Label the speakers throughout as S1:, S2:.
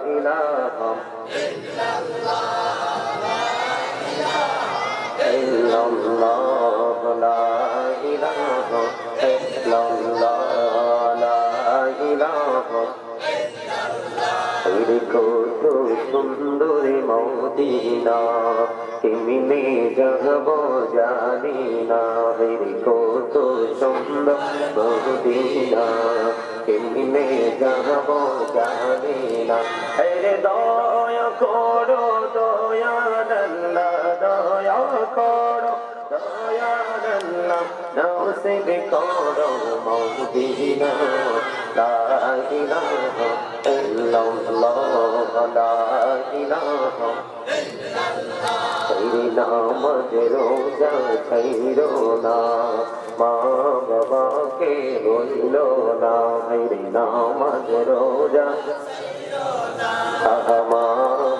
S1: ইলাহা ইল্লাল্লাহ লা ইলাহা ইল্লাল্লাহ লা ইলাহা রে কত সুন্দর মদিনা কেমনে যাব জানি না রে কত সুন্দর মদিনা কেমনে যাব জানি না রে দয়া করো দয়াল্লাহ দয়া করো দয়াল্লাহ নসিব করো মদিনা লা ইলাহা ইল্লাল্লাহ লা ইলাহা এই নামাজ রোজা ছাইরো না মা বাবাকে বললো না এই নামাজ রোজা মা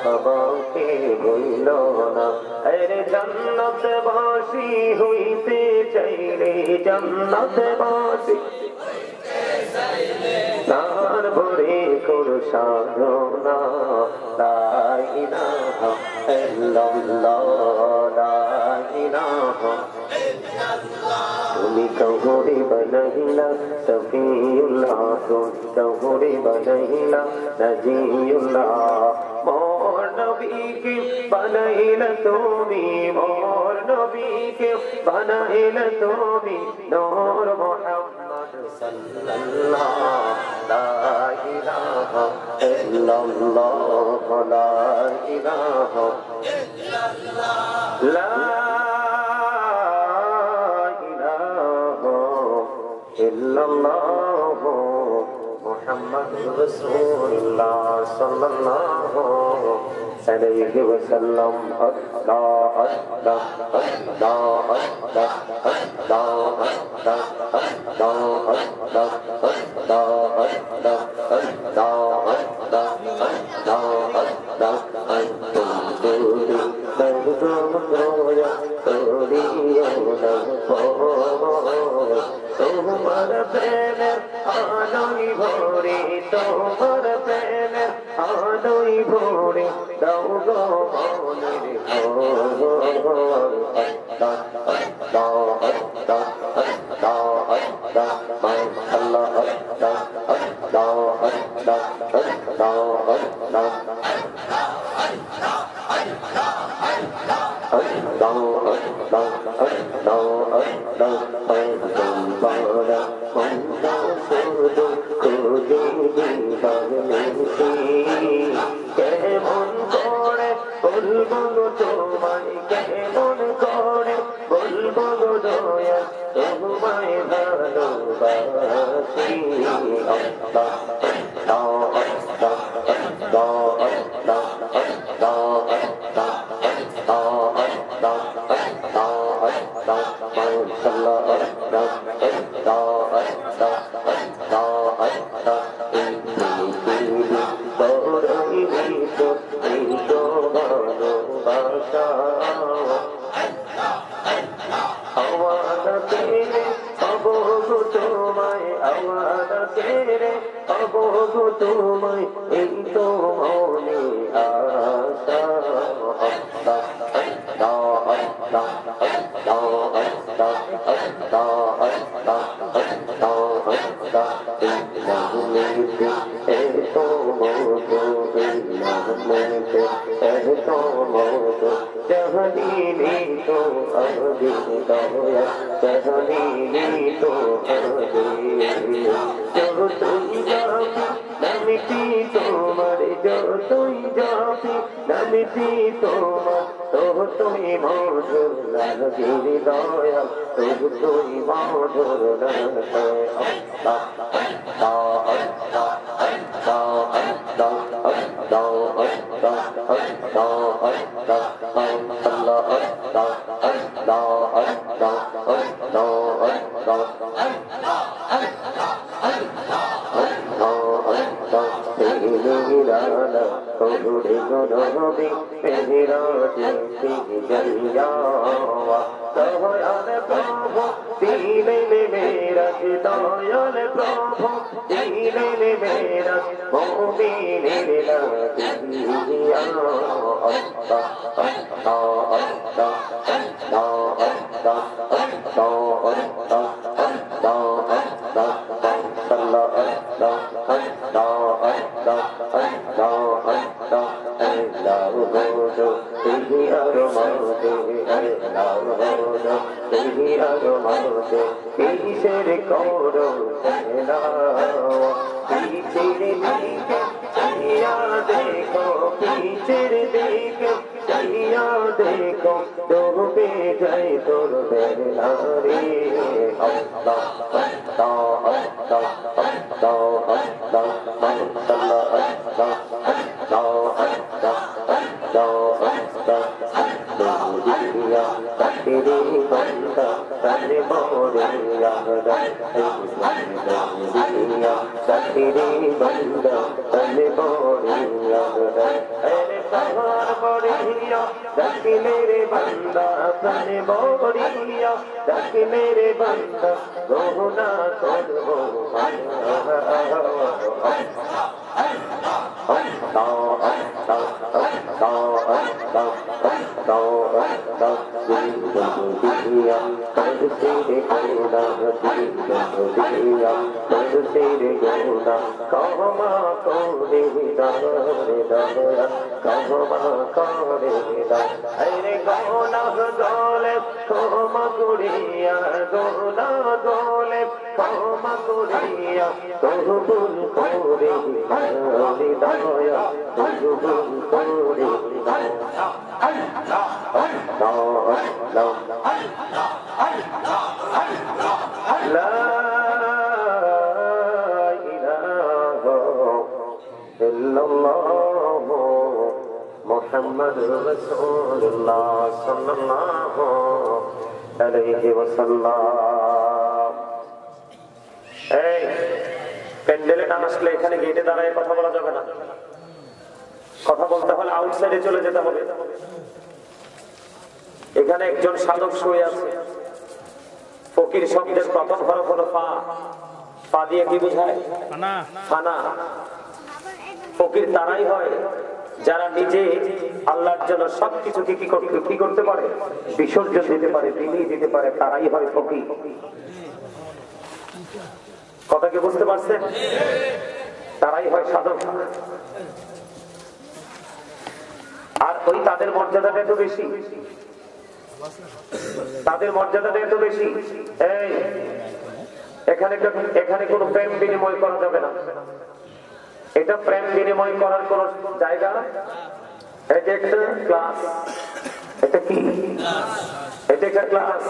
S1: বাবাকে বললো না আরে জান্নাত বাসী হইতে চাইলে জান্নাত বাসী তার ভরে করো সাধনা লা ইলাহা ইল্লাল্লাহ লা ইলাহা তুমি কহরে বনহিলা সফিউল্লাহ কহরে বনহিলা নজিউল্লাহ মোর নবীকে বানাইলা তুমি মোর নবীকে বানাইলা তুমি নূর মুহাম্মদ সাল্লাল্লাহ লা ইলাহা ইল্লাল্লাহ লা ইলাহা ইল্লাল্লাহ লা ইল্লাল্লাহ মুহাম্মাদুর রাসূলুল্লাহ সাল্লাল্লাহু আলাইহি ওয়াসাল্লাম আল্লাহ আল্লাহ আল্লাহ আল্লাহ আল্লাহ আল্লাহ আল্লাহ আল্লাহ আল্লাহ আল্লাহ আল্লাহ তোমার প্রেমের আলোয় ভরে তোমার প্রেমের আলোয় ভরে দাও গো মনের ঘর আল্লাহ আল্লাহ আল্লাহ আল্লাহ আল্লাহ আল্লাহ আল্লাহ আল্লাহ আল্লাহ আল্লাহ কেমন করে বলবো তোমায় কেমন করে বলবো দয়া তোমায় ভালোবাসি আল্লাহ আল্লাহ আল্লাহ আল্লাহ তোমায় এই তো মনে আশা তোমার যতই যাবি নামিতি তোমার তবু তুমি মধুর লাগে দয়া তবু তুমি মধুর লাগে নিরালা কবুরে গরবে মেহরাজে পিজলিয়া দয়াল প্রভু দিলেন মেরাজ দয়াল প্রভু দিলেন মেরাজ মুমিনের লাগিয়া আল্লাহ আল্লাহ আল্লাহ কিসের করো পিছের দিকে চাইয়া দেখো পিছের দিকে চাইয়া দেখো ডুবে যাই তোর বেলা রে আল্লাহ আল্লাহ আল্লাহ আল্লাহ আল্লাহ আল্লাহ আল্লাহ আল্লাহ तेरे बंदा तने मोरिया तेरे बंदा तने मोरिया अरे सहार मोरिया दक मेरे बंदा तने मोरिया दक मेरे बंदा रोना छोड़ो मुहम्मद रसूलुल्लाह सल्लल्लाहु अलैहि वसल्लम। এই প্যান্ডেলে না আসলে এখানে গেটে দাঁড়ায় কথা বলা যাবে না, কথা বলতে হলে আউটসাইডে চলে যেতে হবে। এখানে একজন সাধক শুয়ে আছে, ফকির শব্দের প্রথম হরফ হলো ফা। ফা দিয়ে কি বোঝায়? ফানা। ফকির তারাই হয় যারা নিজে আল্লাহর জন্য সবকিছুকে কি করতে পারে, বিসর্জন দিতে পারে, বিলিয়ে দিতে পারে, তারাই হয় ফকির। কথা কি বুঝতে পারছেন? তারাই হয় সাধক। আর ওই তাদের মর্যাদাটা এত বেশি, তাদের মর্যাদাটা এত বেশি। এই এখানে কোনো প্রেম বিনিময় করা যাবে না। এটা প্রেম বিনিময় করার কোন জায়গা? এটা একটা ক্লাস। এটা কি? এটা একটা ক্লাস।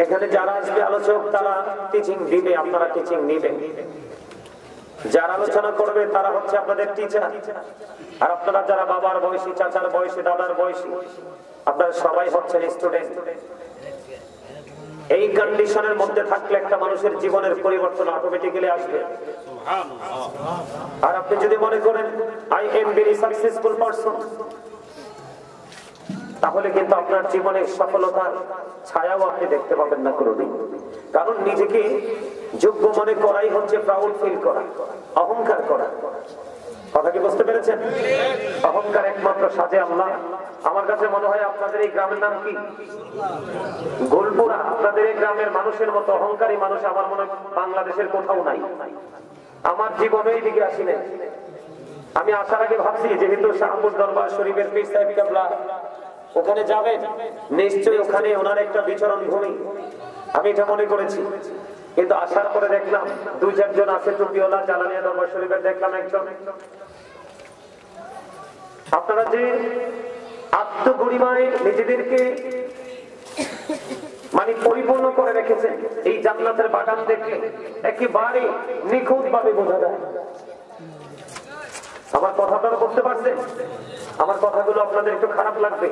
S1: এখানে যারা আসবে আলোচক তারা টিচিং দিবে, আপনারা টিচিং নিবেন। যারা আলোচনা করবে তারা হচ্ছে আপনাদের টিচার। আর আপনারা যারা বাবার বয়সী, চাচার বয়সী, দাদার বয়সী, আপনারা সবাই হচ্ছেন স্টুডেন্ট। এই কন্ডিশনের মধ্যে থাকলে একটা মানুষের জীবনের পরিবর্তন অটোমেটিক্যালি আসবে। আর আপনি যদি মনে করেন I am very successful person, তাহলে কিন্তু আপনার জীবনের সফলতার ছায়াও আপনি দেখতে পাবেন না কোনোদিন। কারণ নিজেকে যোগ্য মনে করাই হচ্ছে প্রাউড ফিল করা, অহংকার করা। কথা কি বুঝতে পেরেছেন? অহংকার একমাত্র সাজে আল্লাহ। আমার কাছে মনে হয় আপনাদের এই গ্রামের নাম কি? গোলপুরা। আপনাদের এই গ্রামের মানুষের মতো অহংকারী মানুষ আমার মনে হয় বাংলাদেশের কোথাও নাই। আমার জীবনে এই দিকে আসি নাই। আমি আসার আগে ভাবছি যেহেতু শাহপুর দরবার শরীফের পীর সাহেব কেবলা ওখানে যাবেন, নিশ্চয়ই ওখানে ওনার একটা বিচরণ ভূমি, আমি এটা মনে করেছি। কিন্তু আসার পরে দেখলাম দুই চারজন আছে টুপিওয়ালা। জালালিয়া দরবার শরীফের দেখলাম একজন। আপনারা যে আত্মগরিমায় নিজেদেরকে মানে পরিপূর্ণ করে রেখেছেন, এই জান্নাতের বাগান দেখলে একেবারে নিখুঁত ভাবে বোঝা যায়। আমার কথা আপনারা বুঝতে পারছেন? আমার কথাগুলো আপনাদের একটু খারাপ লাগবে।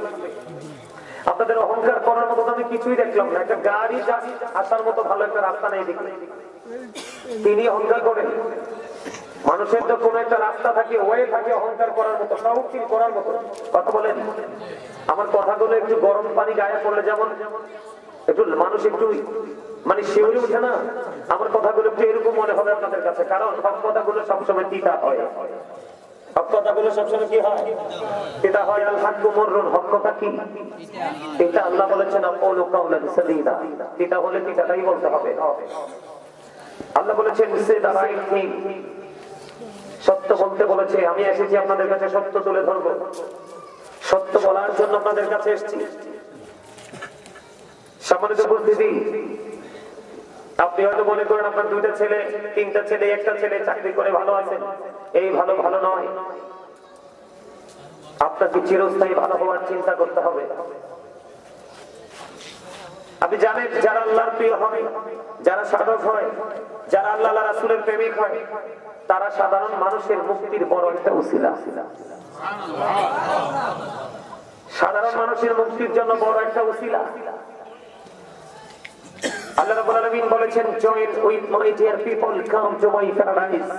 S1: আপনাদের অহংকার করার মতো আমি কিছুই দেখলাম না। একটা গাড়ি আসার মতো ভালো একটা রাস্তা নেই দেখলে তিনি অহংকার করেন। মানুষের তো কোন একটা রাস্তা থাকে, ওয়ে থাকে অহংকার করার মতো, প্রাউড করার মতো। কথা বলেন, আমার কথাগুলো একটু গরম পানি গায়ে পড়লে যেমন একটু মানুষ একটু মানে শিউরে উঠে না, আমার কথাগুলো একটু এরকম মনে হবে আপনাদের কাছে। কারণ সব কথাগুলো সবসময় তিতা হয়, হক কথাগুলো সবসময় কি হয়? তিতা হয়। আল হাক্কু মুররুন, হক কথা কি তিতা। আল্লাহ বলেছেন আকুলু কাওলান সাদীদা, তিতা হলে তিতাটাই বলতে হবে। আল্লাহ বলেছেন সে দা রাইট থিং, সত্য বলতে বলেছে। আমি এসেছি আপনাদের কাছে সত্য তুলে ধরবো, সত্য বলার জন্য আপনাদের কাছে এসেছি। সম্মানিত উপস্থিতি, আপনি হয়তো মনে করেন আপনার দুইটা ছেলে, তিনটা ছেলে, একটা ছেলে চাকরি করে ভালো আছেন। এই ভালো ভালো নয়, আপনাকে চিরস্থায়ী ভালো হওয়ার চিন্তা করতে হবে। আপনি জানেন যারা আল্লাহর প্রিয় হয়, যারা সাধক হয়, যারা আল্লাহ রাসূলের প্রেমিক হয়, তারা সাধারণ মানুষের মুক্তির বড় একটা উসিলা। সাধারণ মানুষের মুক্তির জন্য বড় একটা উসিলা। আল্লাহ রাব্বুল আলামিন বলেছেন join with my dear people, come to my paradise।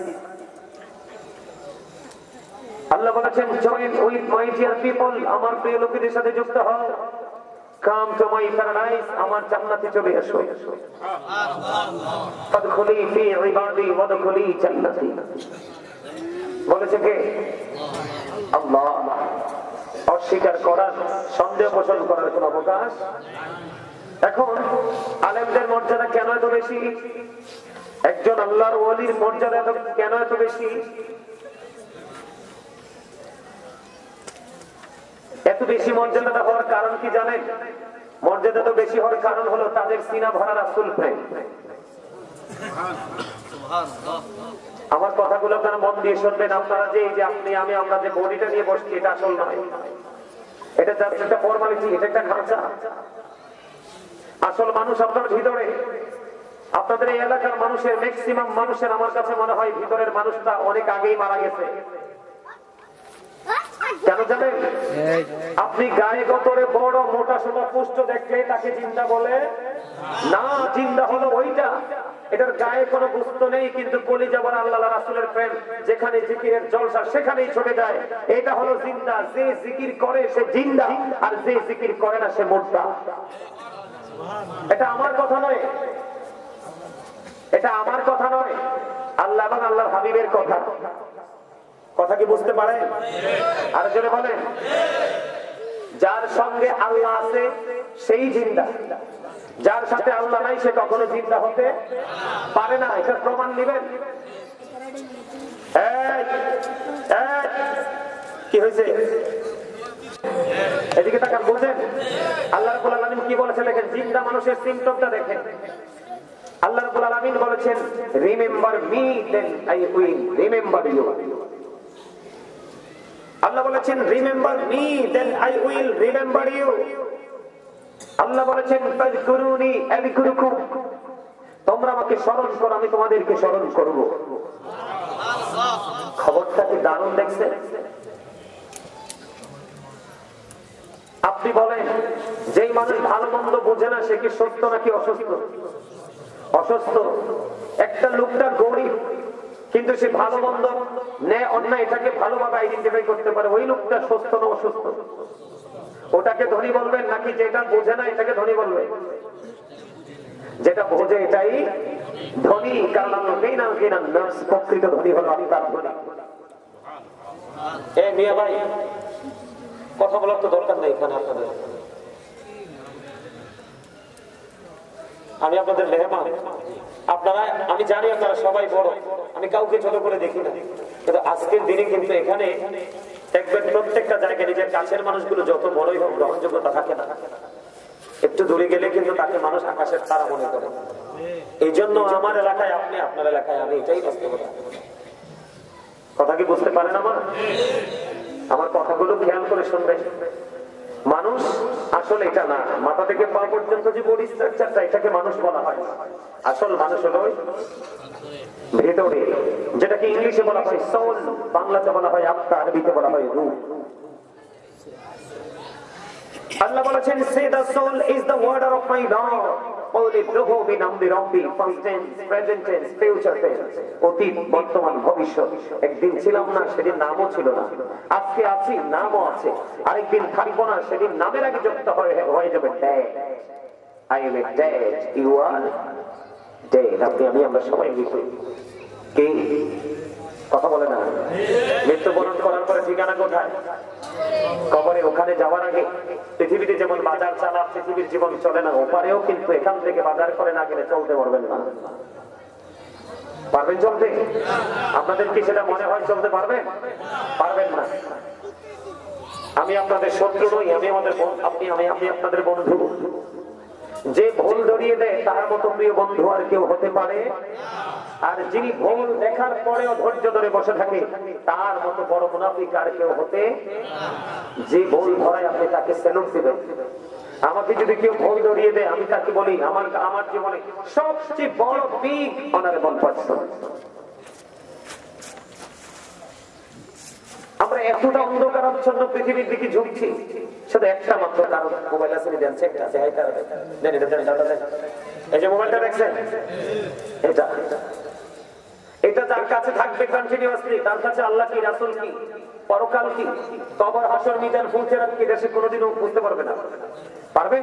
S1: আল্লাহ বলেছেন join with my dear people, আমার প্রিয় লোকেদের সাথে যুক্ত হও। come to my paradise, আমার জান্নাতে চলে আসো। ফাদখুলি ফি ইবাদি ওয়াদখুলি জান্নাতি, বলেছে কে? আল্লাহ। অস্বীকার করার, সন্দেহ পোষণ করার কোনো অবকাশ। এখন আলেমদের মর্যাদা কেন এত বেশি? একজন আল্লাহর ওলির মর্যাদা কেন এত বেশি? এত বেশি মর্যাদা হওয়ার কারণ কি জানেন? মর্যাদা তো বেশি হওয়ার কারণ হলো তাদের সিনা ভরা রাসূল প্রেম। আমার কথাগুলো আপনারা মন দিয়ে শুনবেন। আপনারা যে এই যে আপনি আমি আমরা যে বডিটা নিয়ে বসছি, এটা আসল নয়, এটা জাস্ট একটা ফর্মালিটি, এটা একটা খাঁচা। আসল মানুষ আপনার ভিতরে। আপনাদের এই এলাকার মানুষের ম্যাক্সিমাম মানুষের আমার কাছে মনে হয় ভিতরের মানুষটা অনেক আগেই মারা গেছে। কেন জানেন? আপনি গায়ে গতরে বড় মোটা সোটা পুষ্ট দেখলে তাকে জিন্দা বলে না। জিন্দা হলো ওইটা, এটার গায়ে কোনো গুস্ত নেই, কিন্তু কলিজা ভরা আল্লাহ রাসূলের প্রেম, যেখানে জিকিরের জলসা সেখানেই ছড়ে যায়। এটা হলো জিন্দা। যে জিকির করে সে জিন্দা, আর যে জিকির করে না সে মুর্দা। এটা আমার কথা নয়, এটা আমার কথা নয়, আল্লাহ এবং আল্লাহর হাবিবের কথা। কথা কি বুঝতে পারেন? আর জোরে বলেন। যার সঙ্গে আল্লাহ আছে সেই জিন্দা, যার সাথে আল্লাহ নাই সে কখনো জিন্দা হতে পারে না। এটা প্রমাণ নেবেন। কি হয়েছে? এদিকে তাকান, বুঝেন আল্লাহ রাব্বুল আলামিন কি বলেছে দেখেন। জিন্দা মানুষের সিম্পটমটা দেখেন। আল্লাহ রাব্বুল আলামিন বলেছেন remember me then I will remember you. Allah বলেছেন remember me then I will remember you. Allah বলেছেন ফাযকুরুনি আযকুরুকুম, তোমরা আমাকে স্মরণ করো আমি তোমাদেরকে স্মরণ করব। খবরটা কি দারুণ দেখছেন? আপনি বলেন যেই মানুষ ভালো মন্দ বোঝে না সে কি সত্য নাকি অসুস্থ? অসুস্থ। একটা লোকটা গরিব কিন্তু সে ভালো মন্দ ন্যায় অন্যায় এটাকে ভালোভাবে আইডেন্টিফাই করতে পারে, ওই লোকটা সুস্থ না অসুস্থ? ওটাকে ধনী বলবেন নাকি যেটা বোঝে না এটাকে ধনী বলবেন? যেটা বোঝে এটাই ধনী। কারণ প্রকৃত ধনী হলো আমি তার ধনী। এ মিয়া ভাই, কথা বলার তো দরকার নেই এখানে আপনাদের। আমি আপনাদের মেহমান, আপনারা, আমি জানি আপনারা সবাই বড়, আমি কাউকে ছোট করে দেখি না, কিন্তু আজকের দিনে কিন্তু এখানে দেখবেন প্রত্যেকটা জায়গায় নিজের কাছের মানুষগুলো যত বড়ই হোক গ্রহণযোগ্যতা থাকে না। একটু দূরে গেলে কিন্তু তাকে মানুষ আকাশের তারা মনে করে। এই জন্য আমার এলাকায় আপনি, আপনার এলাকায় আমি, এটাই বাস্তবতা। কথা কি বুঝতে পারেন? আমার কথাগুলো খেয়াল করে শুনবেন। মানুষ আসলে এটা না, মাথা থেকে পা পর্যন্ত যে বডি স্ট্রাকচারটা, এটাকে মানুষ বলা হয়। আসল মানুষ হলো ভেতরে, যেটাকে ইংলিশে বলা হয় সোল, বাংলাতে বলা হয় আত্মা, আরবিতে বলা হয় রূহ। আল্লাহ বলেছেন say the soul is the warder of my lord. অতীত বর্তমান ভবিষ্যৎ। একদিন ছিলাম না, সেদিন নামও ছিল না। আজকে আছি, নামও আছে। আরেকদিন থাকবো না, সেদিন নামের আগে যুক্ত হয়ে যাবে dead. I am dead, you are dead. আপনি আমরা সবাই কি কথা বলে না? মৃত্যুবরণ করার পরে ঠিকানা কোথায়? কবরে। ওখানে যাওয়ার আগে পৃথিবীতে যেমন বাজার চালা, পৃথিবীর জীবন চলে না, ওপারেও কিন্তু এখান থেকে বাজার করে না গেলে চলতে পারবেন না। পারবেন চলতে? আপনাদের কি সেটা মনে হয় চলতে পারবেন? পারবেন না। আমি আপনাদের শত্রু নই, আমি আপনাদের বন্ধু। যে ভুল ধরিয়ে দেয় তার মতো প্রিয় বন্ধু আর কেউ হতে পারে? আর যিনি ভুল দেখার পরেও ধৈর্য ধরে বসে থাকে তার মতো বড় মুনাফিক আর কেউ হতে? যে ভুল ধরায় আপনি তাকে সেলুট দিবেন। আমাকে যদি কেউ ভুল ধরিয়ে দেয় আমি তাকে বলি আমার জীবনে সবচেয়ে বড় বিগ অনারেবল পারসন। আমরা এতটা অন্ধকারাচ্ছন্ন পৃথিবীর দিকে ঝুঁকছি শুধু একটা মাত্র কারণ, মোবাইল আছে, এই যে মোবাইলটা দেখছেন, এটা যার কাছে থাকবে কন্টিনিউয়াসলি, তার কাছে আল্লাহ কি, রাসূল কি, পরকাল কি, কবর, হাসর, মিজান, ফুলসিরাত কি, দেশে কোনোদিনও বুঝতে পারবে না। পারবে?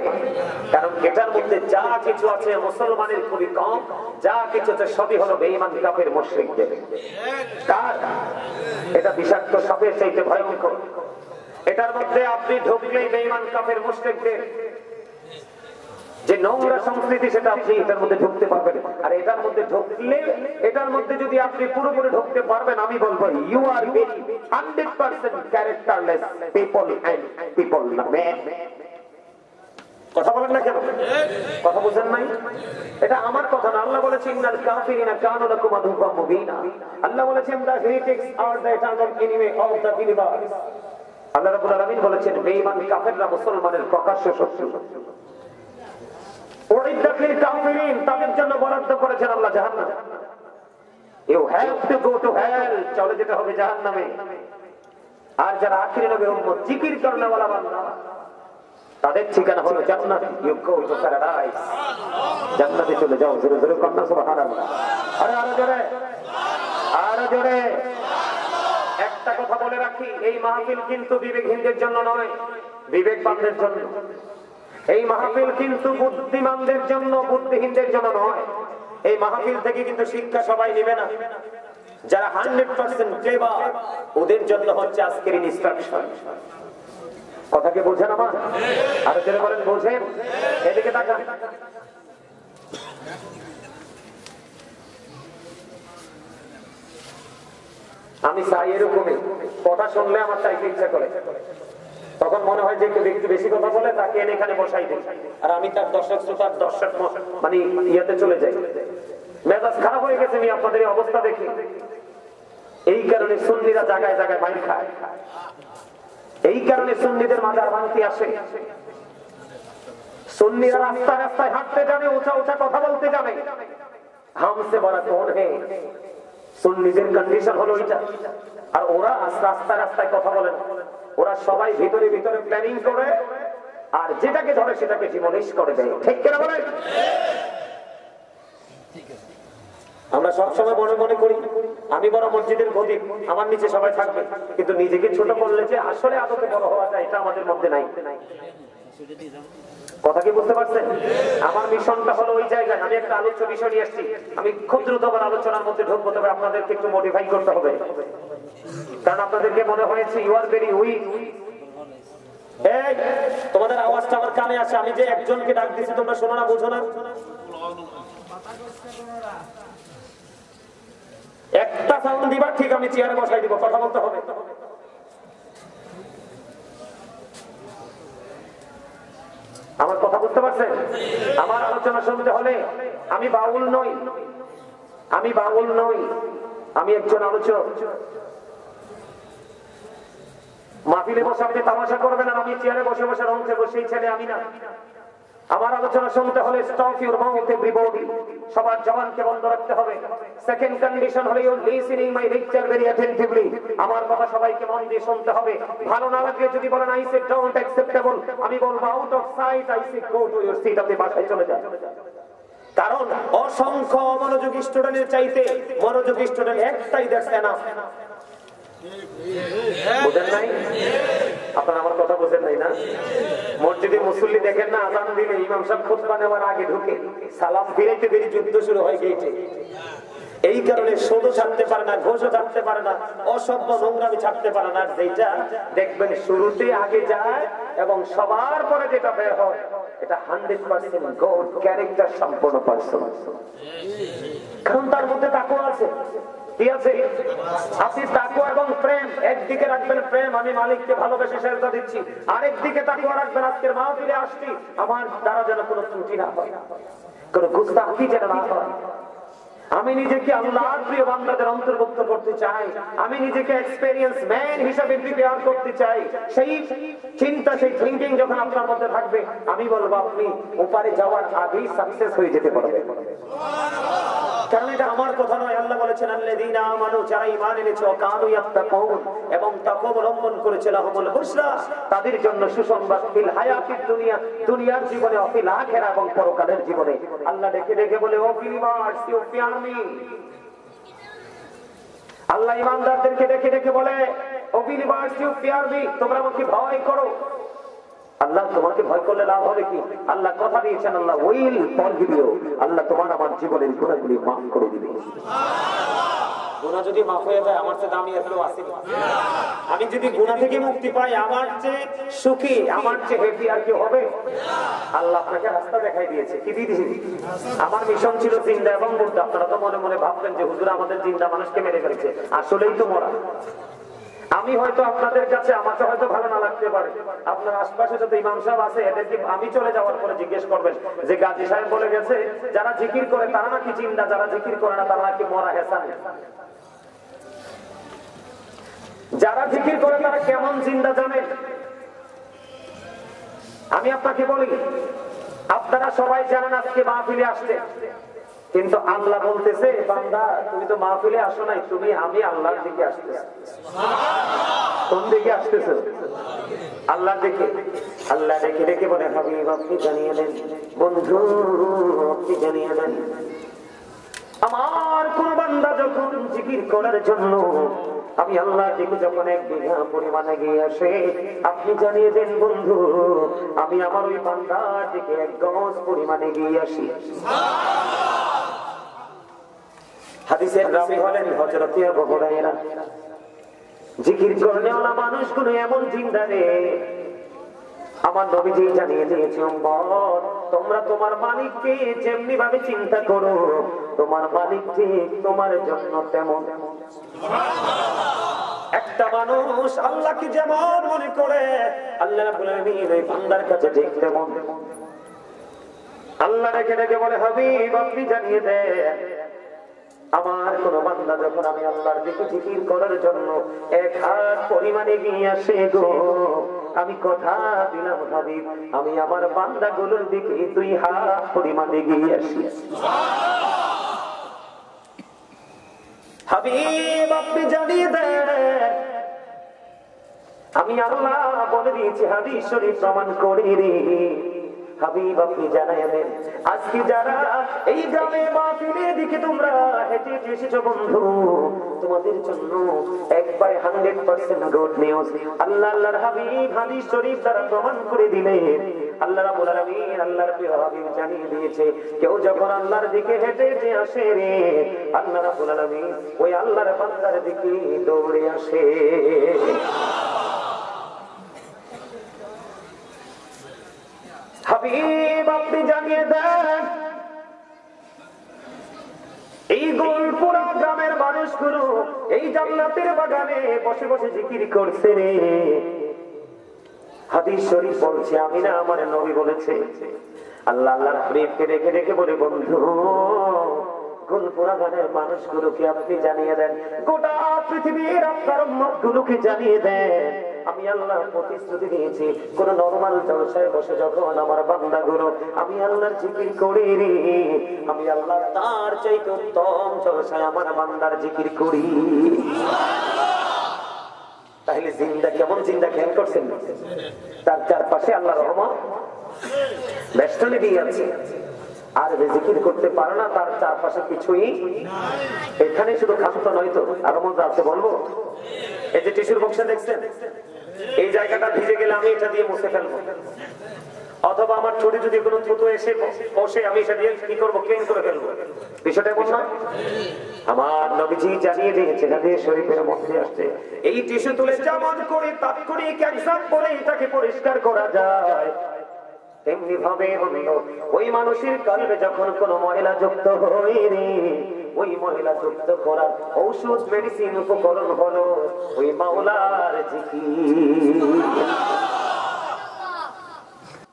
S1: কারণ এটার মধ্যে যা কিছু আছে মুসলমানের খুবই কম, যা কিছু আছে সবই হলো বেঈমান কাফের মুশরিকদের। কার? এটা বিষাক্ত সাপের চাইতে ভয়ঙ্কর। এটার মধ্যে আপনি ঢুকলেই বেঈমান কাফের মুশরিকদের যে নোংরা সংস্কৃতি সেটা আপনি এটার মধ্যে ঢুকতে পারবেন। আর এটার মধ্যে ঢুকলে, এটার মধ্যে যদি আপনি পুরোপুরি ঢুকতে পারবেন, আমি বলবো you are very 100% characterless people and people না ম্যান। কথা বলেন না কেন? কথা বুঝেন নাই? এটা আমার কথা না, আল্লাহ বলেছেন ইন্নাল কাফিরিনা কানু লাকুম আদুওয়াম মুবিনা। আল্লাহ বলেছেন the heretics are the eternal enemy of the believers। আল্লাহ রাব্বুল আলামিন বলেছেন বেঈমান কাফেররা মুসলমানের প্রকাশ্য শত্রু। উইদ্দাত লিল কাফিরিন, তাদের জন্য বরাদ্দ করেছেন আল্লাহ জাহান্নাম। You have to go to hell, চলে যেতে হবে জাহান্নামে। আর যারা আখিরি নবীর উম্মত, জিকির করনেওয়ালা বান্দা, তাদের ঠিকানা হলো জান্নাত। ইউ গো টু প্যারাডাইস, জান্নাতে চলে যাও। জোরে জোরে কন্না সুবহানাল্লাহ। আরে আরো জোরে, আরো জোরে। একটা কথা বলে রাখি, এই মাহফিল কিন্তু বিবেকহীনদের জন্য নয়, বিবেকবানদের জন্য। এই মাহফিল কিন্তু বুদ্ধিমানদের জন্য, বুদ্ধিহীনদের জন্য নয়। এই মাহফিল থেকে কিন্তু শিক্ষা সবাই নেবে না। যারা 100% ক্লেভার ওদের জন্য হচ্ছে আজকের ইনস্ট্রাকশন। কথা কি বোঝেন আমার? আর যারা বলেন বোঝেন, এদিকে তাকান। আমি চাই এরকমই, কথা শুনলে আমার চাইতে ইচ্ছা করে। তখন মনে হয় যে ব্যক্তি বেশি কথা বলে তাকে এনে এখানে বসাই দিই, আর আমি তার দর্শক শ্রোতার দর্শক মানে ইয়াতে চলে যাই। মেজাজ খারাপ হয়ে গেছে আপনাদের এই অবস্থা দেখে। এই কারণে সুন্নিরা জায়গায় জায়গায় মাইর খায়, এই কারণে সুন্নিদের মাজার ভাঙতে আসে। সুন্নিরা রাস্তায় রাস্তায় হাঁটতে জানে, উঁচা উঁচা কথা বলতে জানে। হামসে বড়া কোন হে, সুন্নিদের কন্ডিশন হলো এটা। আর ওরা রাস্তায় রাস্তায় কথা বলে না, ওরা সবাই ভিতরে ভিতরে প্ল্যানিং করে, আর যেটাকে ধরে সেটাকে জীবনেশ করে দেয়। ঠিক কিনা বলেন? আমরা সবসময় মনে মনে করি আমি বড় মসজিদের খতিব, আমার নিচে সবাই থাকবে, কিন্তু নিজেকে ছোট করলে যে আসলে আদতে বড় হওয়া যায় এটা আমাদের মধ্যে নাই। কথা কি বুঝতে পারছেন? আমার মিশনটা হলো ওই জায়গায়। আমি একটা আলোচ্য বিষয় নিয়ে এসেছি, আমি খুব দ্রুত আমার আলোচনার মধ্যে ঢুকবো, তবে আপনাদেরকে একটু মডিফাই করতে হবে, কারণ আপনাদেরকে মনে হয়েছে ইউ আর ভেরি উইক। এই তোমাদের আওয়াজটা আমার কানে আসে, আমি যে একজনকে ডাক দিচ্ছি তোমরা শোনো না, বুঝো না? একটা সাউন্ড দিবা, ঠিক আমি চেয়ারে বসাই দিব, কথা বলতে হবে। আমার কথা বুঝতে পারছেন? আমার আলোচনা শুনতে হলে আমি বাউল নই, আমি বাউল নই, আমি একজন আলোচক। মাহফিলে বসে আপনি তামাশা করবেন আর আমি চেয়ারে বসে বসে রঙে বসেই ছেলে আমি না। আমার আলোচনা শুনতে হলে স্টপ ইউর মাউথ এভরিবডি, সবার জবানকে বন্ধ রাখতে হবে। সেকেন্ড কন্ডিশন হলো you listening my lecture very attentively, আমার কথা সবাইকে মন দিয়ে শুনতে হবে। ভালো না লাগলে যদি বলেন আই সে ডোন্ট অ্যাকসেপ্টেবল, আমি বলবো out of sight I say go to your seat, আপনি বাসায় চলে যান। কারণ অসংখ্য মনোযোগী স্টুডেন্টের চাইতে মনোযোগী স্টুডেন্ট একটাই দেখছে না। বুঝেন নাই? আপনারা আমার কথা বুঝেন নাই না? মসজিদে মুসল্লি দেখেন না, আযান দিলে ইমাম সাহেব খুতবা নেওয়ার আগে ঢুকে সালাম ফিরাইতে দেরি যুদ্ধ শুরু হয় গেটে। এই কারণে শুধু ছাড়তে পারে না, ঘোষও ছাড়তে পারে না, অসভ্য নোংরামি ছাড়তে পারে না। যেটা দেখবেন শুরুতে আগে যায় এবং সবার পরে যেটা বের হয় এটা 100% গড ক্যারেক্টার সম্পন্ন পারসন। কারণ তার মধ্যে তাকওয়া আছে। কি আছে? আপনি তাকওয়া এবং প্রেম একদিকে রাখবেন, প্রেম আমি মালিককে ভালোবেসে সেজদা দিচ্ছি, আরেকদিকে তাকওয়া রাখবেন আজকের মাহফিলে আসছি আমার দ্বারা যেন কোনো ত্রুটি না হয়, কোনো গুস্তাখি যেন না হয়। আমি নিজেকে আল্লাহর প্রিয় বান্দাদের অন্তর্ভুক্ত করতে চাই, আমি নিজেকে এক্সপেরিয়েন্স ম্যান হিসেবে প্রিপেয়ার করতে চাই। সেই চিন্তা, সেই থিংকিং যখন আপনার মধ্যে থাকবে, আমি বলবো আপনি ওপারে যাওয়ার আগেই সাকসেস হয়ে যেতে পারবেন। কারণ এটা আমার কথা নয়, আল্লাহ বলেছেন আল্লাযীনা আমানু, যারা ঈমান এনেছে, ওয়া কানু ইয়াত্তাকুন, এবং তাকওয়া অবলম্বন করেছে, লাহুমুল বুশরা, তাদের জন্য সুসংবাদ, ফিল হায়াতিদ দুনিয়া, দুনিয়ার জীবনে, ও ফিল আখিরা, এবং পরকালের জীবনে। আল্লাহ দেখে দেখে বলে, O believers you fear me. Allah ঈমানদারদেরকে দেখে দেখে বলে, O believers you fear me, তোমরা আমাকে ভয় করো। আল্লাহ তোমাকে ভয় করলে লাভ হবে কি? আল্লাহ কথা দিয়েছেন, আল্লাহ উইল ফরগিভ ইউ, আল্লাহ তোমার আমার জীবনের গুনাহগুলি মাফ করে দিবে। গুনাহ যদি মাফ হয়ে যায়, আমার চেয়ে দামি আর কেউ আছে? আমি যদি গুনাহ থেকে মুক্তি পাই, আমার চেয়ে সুখী, আমার চেয়ে হ্যাপি আর কেউ হবে? আল্লাহ আপনাকে রাস্তা দেখাই দিয়েছে। কি দিয়েছে? আমার মিশন ছিল জিন্দা এবং মুর্দা। আপনারা তো মনে মনে ভাববেন যে হুজুর আমাদের জিন্দা মানুষকে মেরে ফেলছে, আসলেই তো মরা। আমি হয়তো আপনাদের কাছে, আমাকে হয়তো ভালো না লাগতে পারে, আপনার আশপাশে যত ইমাম সাহেব আছে এদেরকে আমি চলে যাওয়ার পরে জিজ্ঞেস করবেন যে গাজী সাহেব বলে গেছে যারা জিকির করে তারা নাকি জিন্দা, যারা জিকির করে না তারা নাকি মরা। হেসান, যারা জিকির করে তারা কেমন জিন্দা জানেন? আমি আপনাকে বলি, আপনারা সবাই জানেন আজকে মাহফিলে আসছে, কিন্তু আল্লাহ বলতেছে, বান্দা তুমি তো মাহফিলে আসো নাই, তুমি আমি আল্লাহর দিকে আসতেছো। কোন দিকে আসতেছো? আল্লাহর দিকে। আল্লাহ দেখে দেখে বলে, হাবিব আপনি জানিয়ে দেন, বন্ধু আপনি জানিয়ে দেন, আমার কোন বান্দা যখন জিকির করার জন্য আমি আল্লাহর দিকে যখন 1 বিঘা পরিমাণে গিয়ে আসে, আপনি জানিয়ে দেন বন্ধু আমি আমার ওই বান্দার দিকে 1 গজ পরিমাণে গিয়ে আসি। হাদিসের রাবী হলেন হযরত আবু হুরায়রা। জিকির করনেওয়ালা মানুষগুলো এমন জিন্দা রে, আমার নবীজি জানিয়ে দিয়েছে, উম্মত তোমরা তোমার মালিককে যেমনি ভাবে চিন্তা করো, তোমার মালিক ঠিক তোমার জন্য তেমন। একটা মানুষ আল্লাহকে যেমন মনে করে, আল্লাহ রাব্বুল আলামিন ওই বান্দার কাছে ঠিক তেমন। আল্লাহ রেখে রেখে বলে, হাবিব আপনি জানিয়ে দেন, আমার কোন বান্দা যখন আমি আল্লাহর দিকে জিকির করার জন্য 1 হাত পরিমাণে গিয়ে আসে গো, আমি কথা দিলাম হাবিব আমি আমার বান্দাগুলোর দিকে 2 হাত পরিমাণে গিয়ে আসি। হাবিব আপনি জানিয়ে দেন, আমি আল্লাহ বলে দিয়েছি, হাদিস শরীফ প্রমাণ করে রে। হাবিব আপনি জানাই দেন, আজকে যারা এই গ্রামে মাহফিলের দিকে তোমরা হেঁটে এসেছো বন্ধু, তোমাদের জন্য একবারে 100% গুড নিউজ। আল্লাহ আল্লাহর হাবিব হাদিস শরীফ দ্বারা প্রমাণ করে দিলেন, আল্লাহ রাব্বুল আলামিন আল্লাহর প্রিয় হাবিব জানিয়ে দিয়েছে, কেউ যখন আল্লাহর দিকে হেঁটে আসে রে, আল্লাহ রাব্বুল আলামিন ওই আল্লাহর বান্দার দিকে দৌড়ে আসে। হাবিব আপনি জানিয়ে দেন, এই গোলপুরা গ্রামের মানুষগুলো এই জান্নাতের বাগানে বসে বসে জিকির করছে রে। হাদিস শরীফ বলছে, আমি না আমার নবী বলেছে। আল্লাহ আল্লাহর হাবিবকে দেখে দেখে বলে, বন্ধু গোলপুরা গ্রামের মানুষগুলোকে আপনি জানিয়ে দেন, গোটা পৃথিবীর আপনার উম্মতগুলোকে জানিয়ে দেন, আমি আল্লাহ প্রতিশ্রুতি দিয়েছি, কোন নরমাল জলসায় বসে যখন আমার বান্দাগুলো আমি আল্লাহর জিকির করি রে, আমি আল্লাহ তার চাইতে উত্তম জলসায় আমার বান্দার জিকির করি। তাহলে জিন্দা কেমন জিন্দা খেয়াল করছেন? তার চারপাশে আল্লাহর রহমত বেষ্টনী দিয়ে আছে। আর জিকির করতে পারে না, তার চারপাশে কিছুই এখানে শুধু খান্ত নয় তো, আরো মজা আছে বলবো। এই যে টিস্যুর বক্সটা দেখছেন, এই জায়গাটা ভিজে গেলে আমি এটা দিয়ে মুছে ফেলবো, অথবা আমার ছুটি যদি কোনো থুতু এসে বসে আমি এটা দিয়ে কি করবো, ক্লিন করে ফেলবো। বিষয়টা এমন না? আমার নবীজি জানিয়ে দিয়েছেন হাদিস শরীফের মধ্যে আছে, এই টিস্যু তুলে যেমন করে তাৎক্ষণিক এক্সাম্পলে এটাকে পরিষ্কার করা যায়, তেমনি ভাবে ওই মানুষের কালবে যখন কোন মহিলা যুক্ত হয় রে, ওই মহিলা যুক্ত করার ঔষধ মেডিসিন উপকরণ হলো ওই মাওলার জিকির।